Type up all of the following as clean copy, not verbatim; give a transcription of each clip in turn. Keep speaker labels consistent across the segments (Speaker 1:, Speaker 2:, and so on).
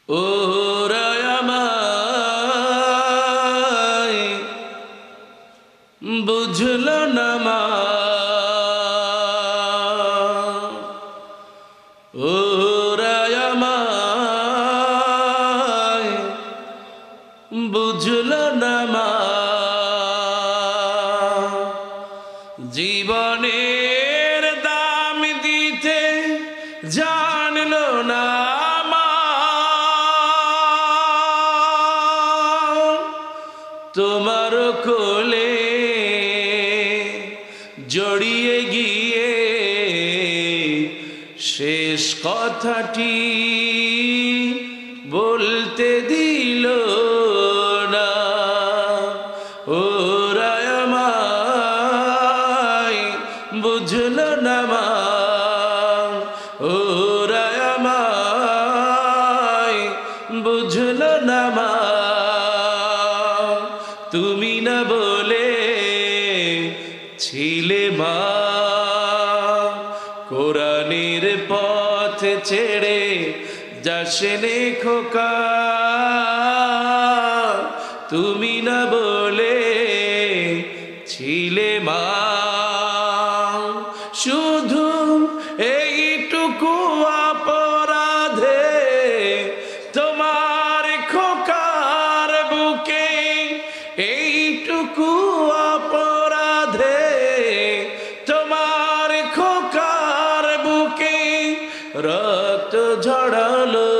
Speaker 1: ওরা আমায় বুঝল না মা, ওরা আমায় বুঝল না মা। জীবনের দাম দিতে জানলো না মা, তোমার কোলে জড়িয়ে গিয়ে শেষ কথাটি বলতে দিল না। ওরা আমায় বুঝল না মা, ওরা আমায় বুঝল না মা। তুমি না বলে ছিলে মা, কোরআনের পথ ছেড়ে যাসনে খোকা। তুমি না বলে ছিলে মা, শুধু এইটুকু অপরাধে তোমার খোকার বুকে, এইটুকু অপরাধে তোমার খোকার বুকে রক্ত ঝরালো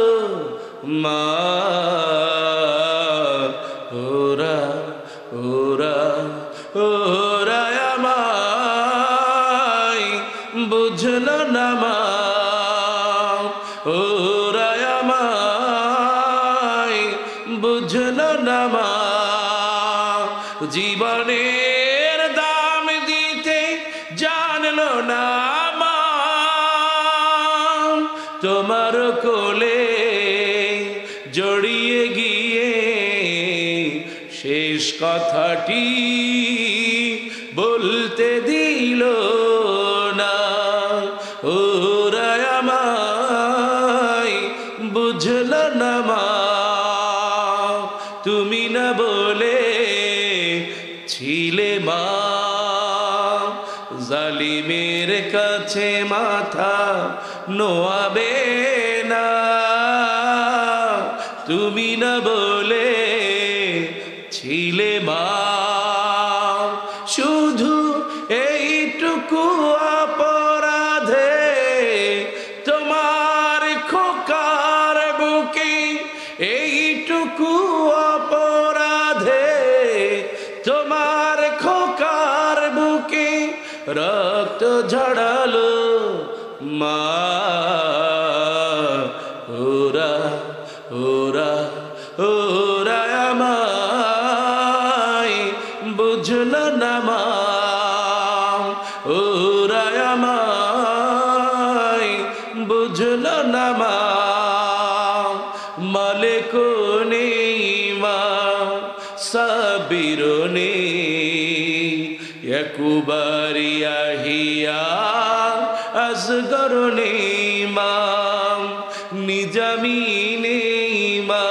Speaker 1: মা। ওরা ওরা ওরা আমায় বুঝল না মা, ওরা আমায় বুঝল না মা। জীবনের দাম দিতে জানলো না মা, তোমার কোলে জড়িয়ে গিয়ে শেষ কথাটি বলতে দিল না। ওরা আমায় বুঝল না মা, তুমি না বলে ছিলে মা। জালিমের কাছে মাথা নোয়াবে না, তুমি না বলে ছিলে মা। শুধু এইটুকু অপরাধে তোমার খোকার বুকে, এইটুকু অপরাধে তোমার খোকার বুকে রক্ত ঝরালো মা। ওরা ওরা ওরা আমায় বুঝল না মা, ওরা আমায় বুঝল না মা। মালিকও নেই মা, সাবিরও নেই, একুবারি আহিয়া আসগর নেই মা। নিজামি নেই মা,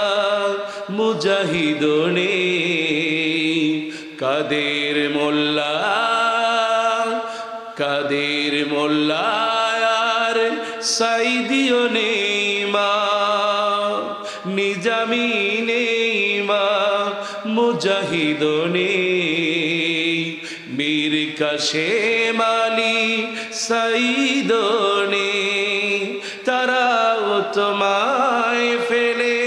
Speaker 1: মুজাহিদ নেই, কাদের মোল্লা, কাদের মোল্লা আর সাইদিও নেই মা। নিজামি নেই মা, মুজাহিদ নেই, মীর কাশেম আলী সাইদ নেই। তারাও তোমায় ফেলে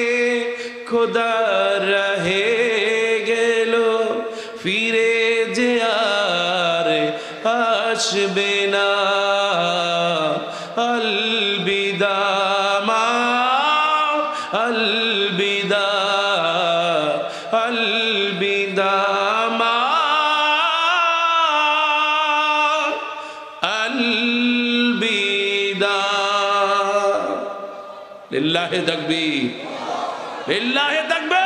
Speaker 1: খোদা রহে গেল, ফিরে যে আর আসবে না। अलविदा माँ, अलविदा अलविदा माँ, अलविदा। लिल्लाहि तकबीर, लिल्लाहि तकबीर।